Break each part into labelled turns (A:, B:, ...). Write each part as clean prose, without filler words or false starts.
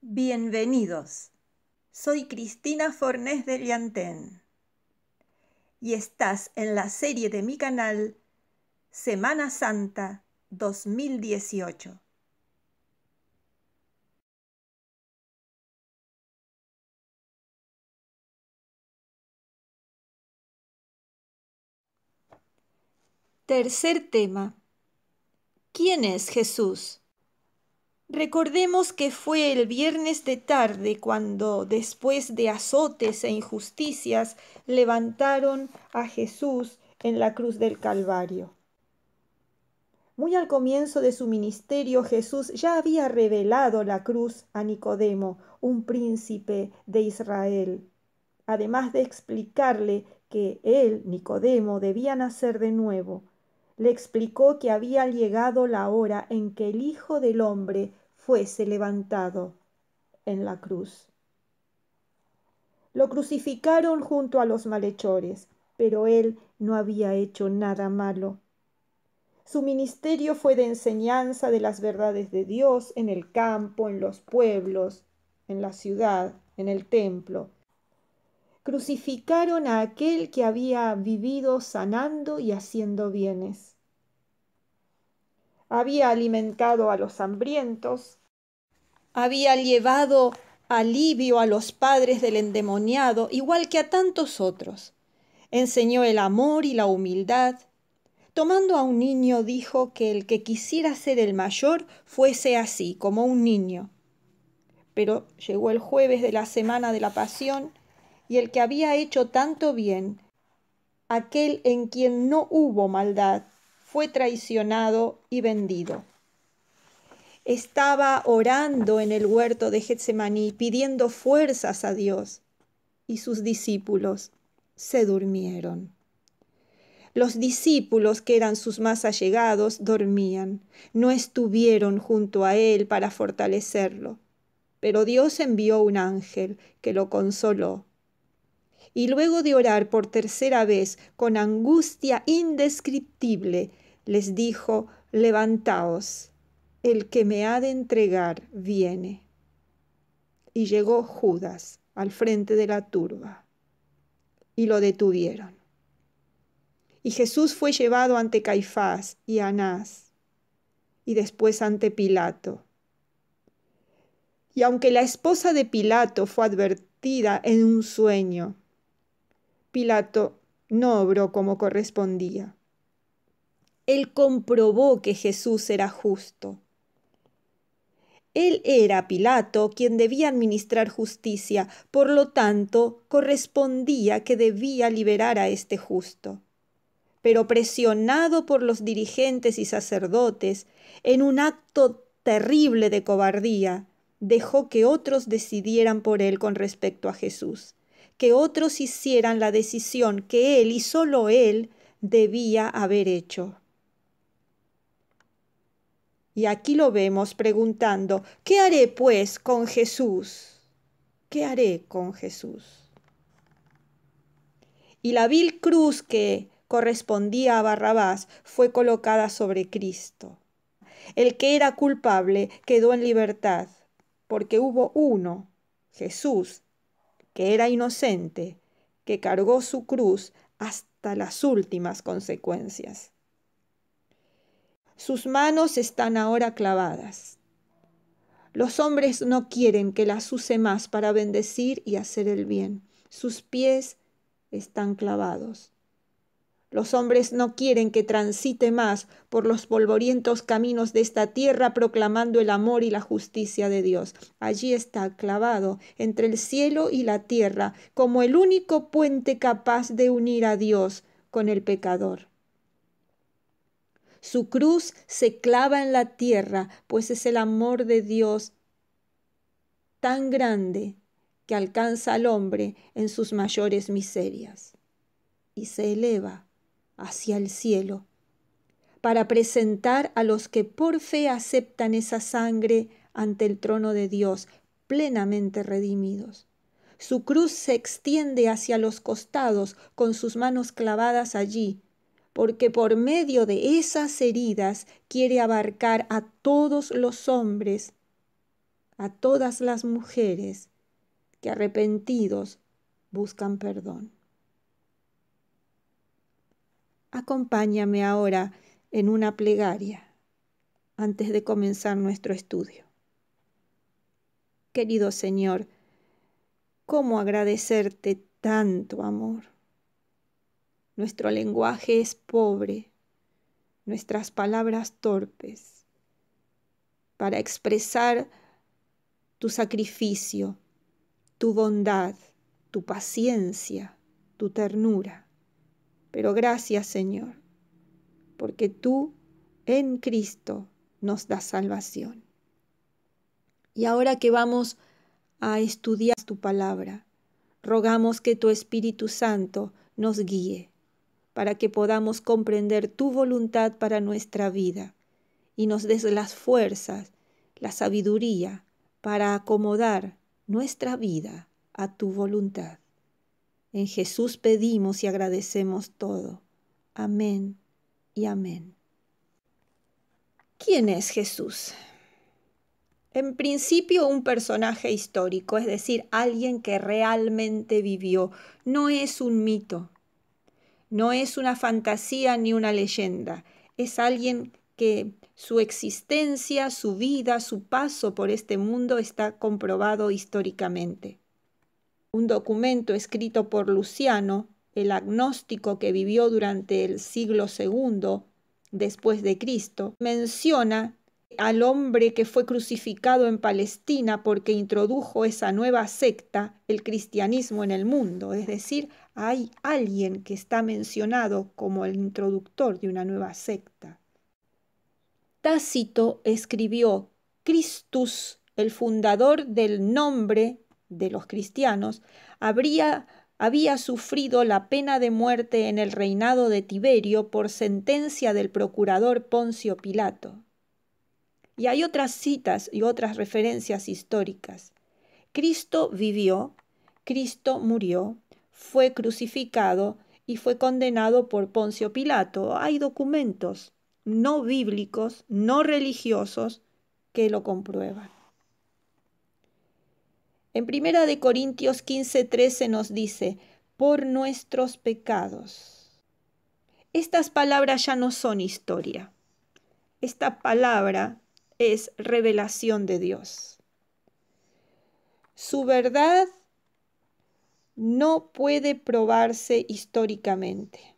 A: Bienvenidos, soy Cristina Fornés de Liantén y estás en la serie de mi canal Semana Santa 2018. Tercer tema. ¿Quién es Jesús? Recordemos que fue el viernes de tarde cuando, después de azotes e injusticias, levantaron a Jesús en la cruz del Calvario. Muy al comienzo de su ministerio, Jesús ya había revelado la cruz a Nicodemo, un príncipe de Israel, además de explicarle que él, Nicodemo, debía nacer de nuevo. Le explicó que había llegado la hora en que el Hijo del Hombre fuese levantado en la cruz. Lo crucificaron junto a los malhechores, pero él no había hecho nada malo. Su ministerio fue de enseñanza de las verdades de Dios en el campo, en los pueblos, en la ciudad, en el templo. Crucificaron a aquel que había vivido sanando y haciendo bienes. Había alimentado a los hambrientos, había llevado alivio a los padres del endemoniado, igual que a tantos otros. Enseñó el amor y la humildad. Tomando a un niño, dijo que el que quisiera ser el mayor fuese así, como un niño. Pero llegó el jueves de la semana de la Pasión, y el que había hecho tanto bien, aquel en quien no hubo maldad, fue traicionado y vendido. Estaba orando en el huerto de Getsemaní, pidiendo fuerzas a Dios, y sus discípulos se durmieron. Los discípulos, que eran sus más allegados, dormían. No estuvieron junto a él para fortalecerlo. Pero Dios envió un ángel que lo consoló. Y luego de orar por tercera vez, con angustia indescriptible, les dijo: levantaos, el que me ha de entregar viene. Y llegó Judas al frente de la turba, y lo detuvieron. Y Jesús fue llevado ante Caifás y Anás, y después ante Pilato. Y aunque la esposa de Pilato fue advertida en un sueño, Pilato no obró como correspondía. Él comprobó que Jesús era justo. Él era, Pilato, quien debía administrar justicia, por lo tanto, correspondía que debía liberar a este justo. Pero presionado por los dirigentes y sacerdotes, en un acto terrible de cobardía, dejó que otros decidieran por él con respecto a Jesús, que otros hicieran la decisión que él y solo él debía haber hecho. Y aquí lo vemos preguntando: ¿qué haré pues con Jesús? ¿Qué haré con Jesús? Y la vil cruz que correspondía a Barrabás fue colocada sobre Cristo. El que era culpable quedó en libertad, porque hubo uno, Jesús, que era inocente, que cargó su cruz hasta las últimas consecuencias. Sus manos están ahora clavadas. Los hombres no quieren que las use más para bendecir y hacer el bien. Sus pies están clavados. Los hombres no quieren que transite más por los polvorientos caminos de esta tierra proclamando el amor y la justicia de Dios. Allí está clavado entre el cielo y la tierra como el único puente capaz de unir a Dios con el pecador. Su cruz se clava en la tierra, pues es el amor de Dios tan grande que alcanza al hombre en sus mayores miserias y se eleva hacia el cielo para presentar a los que por fe aceptan esa sangre ante el trono de Dios, plenamente redimidos. Su cruz se extiende hacia los costados con sus manos clavadas allí, porque por medio de esas heridas quiere abarcar a todos los hombres a todas las mujeres que arrepentidos buscan perdón. Acompáñame ahora en una plegaria antes de comenzar nuestro estudio. Querido Señor, ¿cómo agradecerte tanto amor? Nuestro lenguaje es pobre, nuestras palabras torpes, para expresar tu sacrificio, tu bondad, tu paciencia, tu ternura. Pero gracias, Señor, porque tú en Cristo nos das salvación. Y ahora que vamos a estudiar tu palabra, rogamos que tu Espíritu Santo nos guíe para que podamos comprender tu voluntad para nuestra vida y nos des las fuerzas, la sabiduría para acomodar nuestra vida a tu voluntad. En Jesús pedimos y agradecemos todo. Amén y amén. ¿Quién es Jesús? En principio, un personaje histórico, es decir, alguien que realmente vivió. No es un mito, no es una fantasía ni una leyenda. Es alguien que su existencia, su vida, su paso por este mundo está comprobado históricamente. Un documento escrito por Luciano, el agnóstico que vivió durante el siglo II después de Cristo, menciona al hombre que fue crucificado en Palestina porque introdujo esa nueva secta, el cristianismo en el mundo. Es decir, hay alguien que está mencionado como el introductor de una nueva secta. Tácito escribió: Christus, el fundador del nombre de los cristianos, había sufrido la pena de muerte en el reinado de Tiberio por sentencia del procurador Poncio Pilato. Y hay otras citas y otras referencias históricas. Cristo vivió, Cristo murió, fue crucificado y fue condenado por Poncio Pilato. Hay documentos no bíblicos, no religiosos, que lo comprueban. En 1 Corintios 15:13 nos dice: por nuestros pecados. Estas palabras ya no son historia. Esta palabra es revelación de Dios. Su verdad no puede probarse históricamente.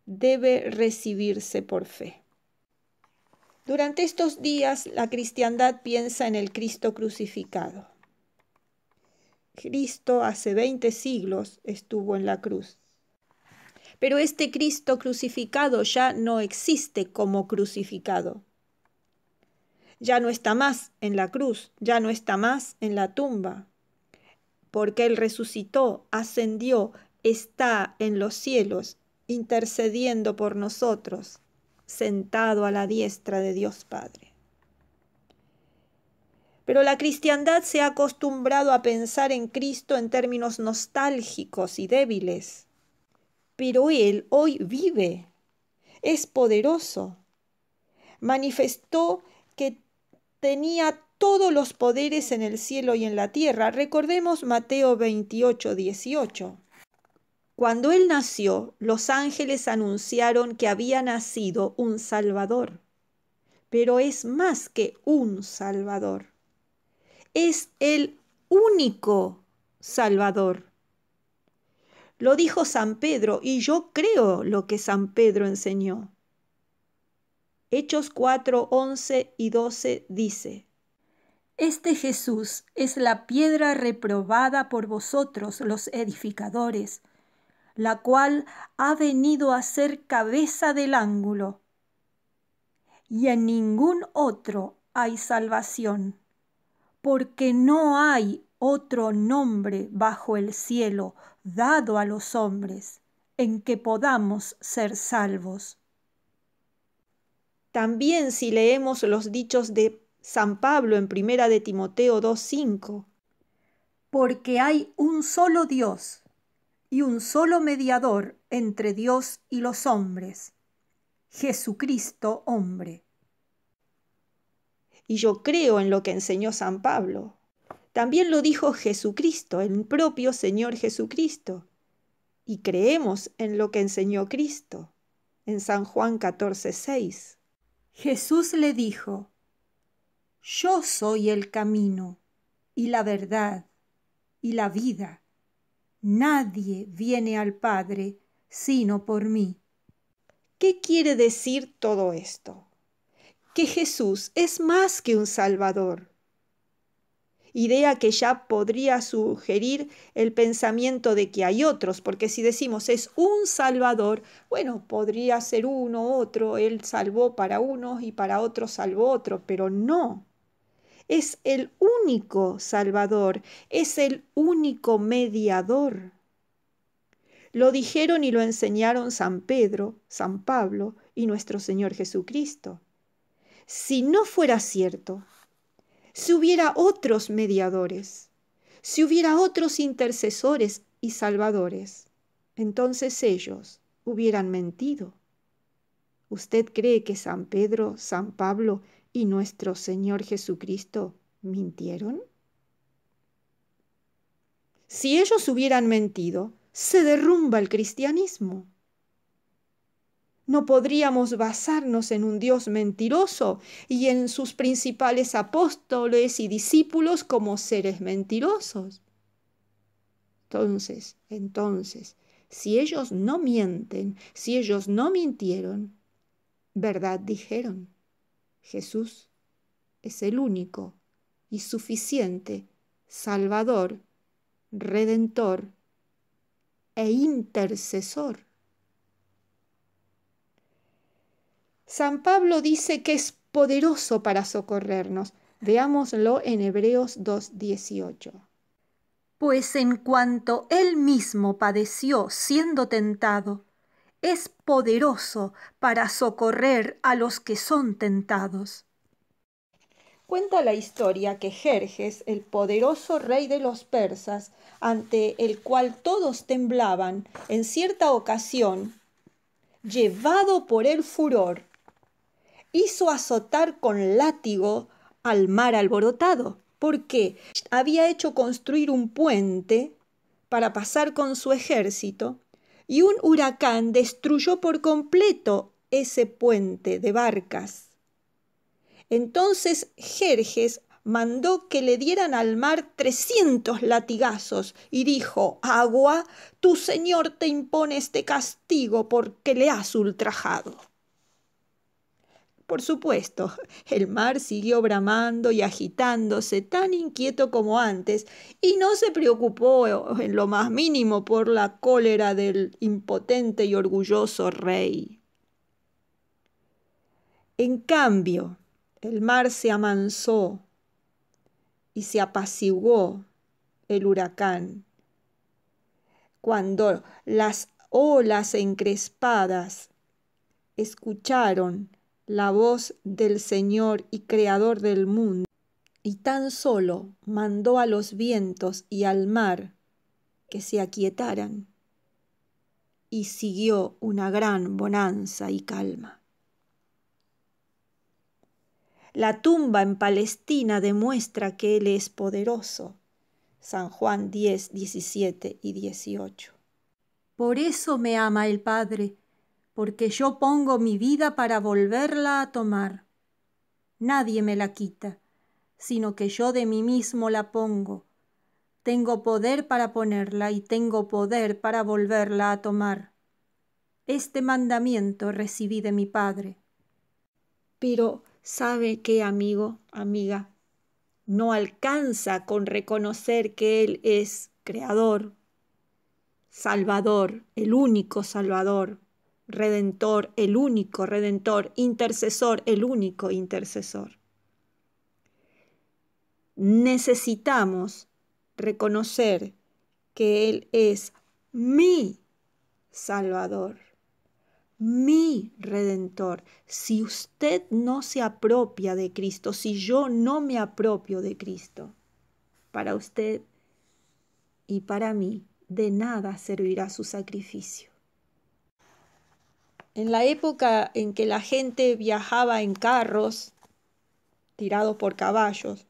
A: Debe recibirse por fe. Durante estos días, la cristiandad piensa en el Cristo crucificado. Cristo hace 20 siglos estuvo en la cruz. Pero este Cristo crucificado ya no existe como crucificado. Ya no está más en la cruz, ya no está más en la tumba, porque Él resucitó, ascendió, está en los cielos, intercediendo por nosotros, sentado a la diestra de Dios Padre. Pero la cristiandad se ha acostumbrado a pensar en Cristo en términos nostálgicos y débiles. Pero Él hoy vive, es poderoso. Manifestó que tenía todos los poderes en el cielo y en la tierra. Recordemos Mateo 28:18. Cuando Él nació, los ángeles anunciaron que había nacido un Salvador. Pero es más que un Salvador. Es el único Salvador. Lo dijo San Pedro y yo creo lo que San Pedro enseñó. Hechos 4:11 y 12 dice: este Jesús es la piedra reprobada por vosotros los edificadores, la cual ha venido a ser cabeza del ángulo. Y en ningún otro hay salvación, porque no hay otro nombre bajo el cielo dado a los hombres en que podamos ser salvos. También si leemos los dichos de San Pablo en 1 de Timoteo 2:5, porque hay un solo Dios y un solo mediador entre Dios y los hombres, Jesucristo hombre. Y yo creo en lo que enseñó San Pablo. También lo dijo Jesucristo, el propio Señor Jesucristo. Y creemos en lo que enseñó Cristo, en San Juan 14:6. Jesús le dijo: Yo soy el camino y la verdad y la vida. Nadie viene al Padre sino por mí. ¿Qué quiere decir todo esto? Que Jesús es más que un Salvador. Idea que ya podría sugerir el pensamiento de que hay otros, porque si decimos es un Salvador, bueno, podría ser uno, otro, Él salvó para unos y para otros salvó otro, pero no. Es el único Salvador, es el único mediador. Lo dijeron y lo enseñaron San Pedro, San Pablo y nuestro Señor Jesucristo. Si no fuera cierto, si hubiera otros mediadores, si hubiera otros intercesores y salvadores, entonces ellos hubieran mentido. ¿Usted cree que San Pedro, San Pablo y nuestro Señor Jesucristo mintieron? Si ellos hubieran mentido, se derrumba el cristianismo. No podríamos basarnos en un Dios mentiroso y en sus principales apóstoles y discípulos como seres mentirosos. Entonces, si ellos no mienten, si ellos no mintieron, verdad dijeron. Jesús es el único y suficiente Salvador, Redentor e intercesor. San Pablo dice que es poderoso para socorrernos. Veámoslo en Hebreos 2:18. Pues en cuanto él mismo padeció siendo tentado, es poderoso para socorrer a los que son tentados. Cuenta la historia que Jerjes, el poderoso rey de los persas, ante el cual todos temblaban, en cierta ocasión, llevado por el furor, hizo azotar con látigo al mar alborotado, porque había hecho construir un puente para pasar con su ejército, y un huracán destruyó por completo ese puente de barcas. Entonces Jerjes mandó que le dieran al mar 300 latigazos y dijo: Agua, tu señor te impone este castigo porque le has ultrajado. Por supuesto, el mar siguió bramando y agitándose tan inquieto como antes y no se preocupó en lo más mínimo por la cólera del impotente y orgulloso rey. En cambio, el mar se amansó y se apaciguó el huracán cuando las olas encrespadas escucharon la voz del Señor y Creador del mundo, y tan solo mandó a los vientos y al mar que se aquietaran, y siguió una gran bonanza y calma. La tumba en Palestina demuestra que Él es poderoso. San Juan 10, 17 y 18. Por eso me ama el Padre, porque yo pongo mi vida para volverla a tomar. Nadie me la quita, sino que yo de mí mismo la pongo. Tengo poder para ponerla y tengo poder para volverla a tomar. Este mandamiento recibí de mi Padre. Pero, ¿sabe qué, amigo, amiga? No alcanza con reconocer que Él es Creador, Salvador, el único Salvador, Redentor, el único Redentor, Intercesor, el único Intercesor. Necesitamos reconocer que Él es mi Salvador, mi Redentor. Si usted no se apropia de Cristo, si yo no me apropio de Cristo, para usted y para mí de nada servirá su sacrificio. En la época en que la gente viajaba en carros, tirados por caballos.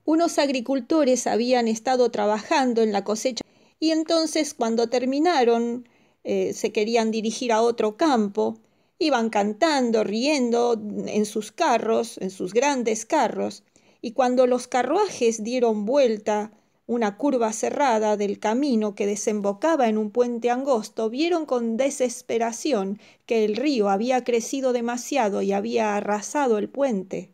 A: Unos agricultores habían estado trabajando en la cosecha y entonces cuando terminaron se querían dirigir a otro campo. Iban cantando, riendo en sus carros, en sus grandes carros, y cuando los carruajes dieron vuelta una curva cerrada del camino que desembocaba en un puente angosto, vieron con desesperación que el río había crecido demasiado y había arrasado el puente.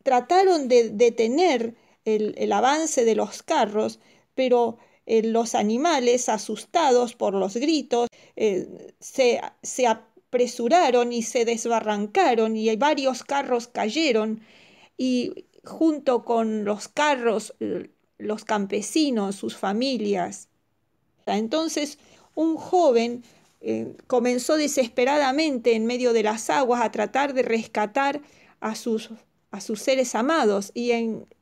A: Trataron de detener el avance de los carros, pero los animales, asustados por los gritos, se apresuraron y se desbarrancaron y varios carros cayeron y junto con los carros, los campesinos, sus familias. Entonces un joven comenzó desesperadamente en medio de las aguas a tratar de rescatar a sus seres amados y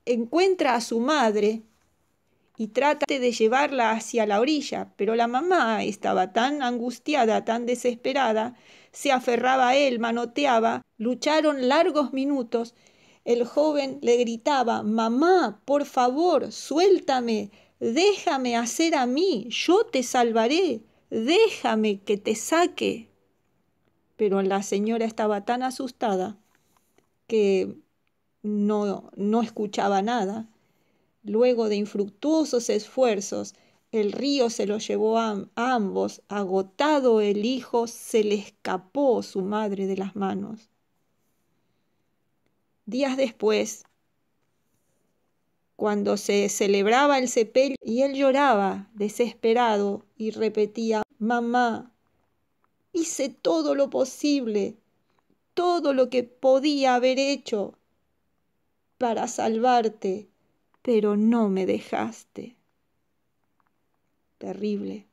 A: encuentra a su madre y trata de llevarla hacia la orilla, pero la mamá estaba tan angustiada, tan desesperada, se aferraba a él, manoteaba, lucharon largos minutos. El joven le gritaba: «Mamá, por favor, suéltame, déjame hacer a mí, yo te salvaré, déjame que te saque». Pero la señora estaba tan asustada que no escuchaba nada. Luego de infructuosos esfuerzos, el río se los llevó a ambos. Agotado el hijo, se le escapó su madre de las manos. Días después, cuando se celebraba el sepelio, y él lloraba desesperado y repetía: «Mamá, hice todo lo posible, todo lo que podía haber hecho para salvarte, pero no me dejaste». Terrible.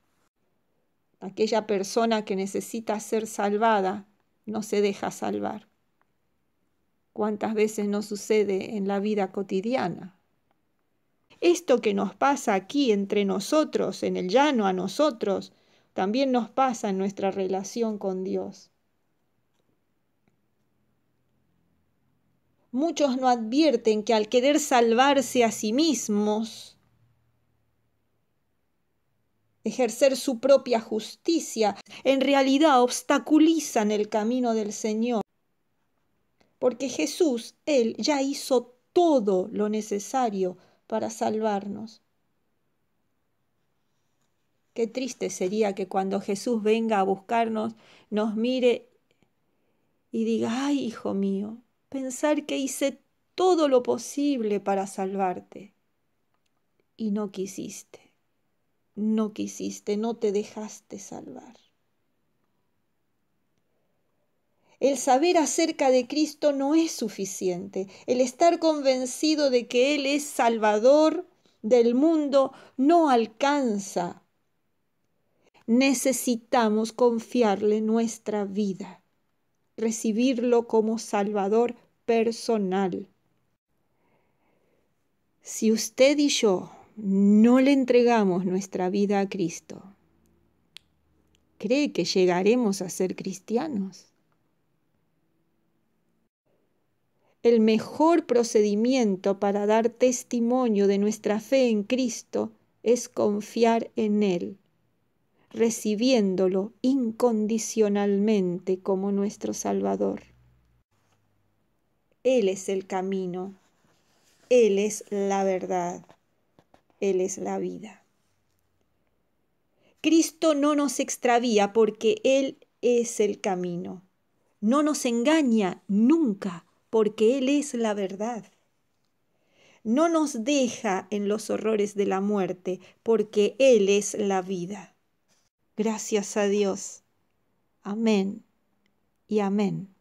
A: Aquella persona que necesita ser salvada no se deja salvar. ¿Cuántas veces nos sucede en la vida cotidiana? Esto que nos pasa aquí entre nosotros, en el llano a nosotros, también nos pasa en nuestra relación con Dios. Muchos no advierten que al querer salvarse a sí mismos, ejercer su propia justicia, en realidad obstaculizan el camino del Señor. Porque Jesús, Él ya hizo todo lo necesario para salvarnos. Qué triste sería que cuando Jesús venga a buscarnos, nos mire y diga: «Ay, hijo mío, pensar que hice todo lo posible para salvarte y no quisiste, no te dejaste salvar». El saber acerca de Cristo no es suficiente. El estar convencido de que Él es Salvador del mundo no alcanza. Necesitamos confiarle nuestra vida, recibirlo como Salvador personal. Si usted y yo no le entregamos nuestra vida a Cristo, ¿cree que llegaremos a ser cristianos? El mejor procedimiento para dar testimonio de nuestra fe en Cristo es confiar en Él, recibiéndolo incondicionalmente como nuestro Salvador. Él es el camino, Él es la verdad, Él es la vida. Cristo no nos extravía porque Él es el camino. No nos engaña nunca porque Él es la verdad. No nos deja en los horrores de la muerte porque Él es la vida. Gracias a Dios. Amén y amén.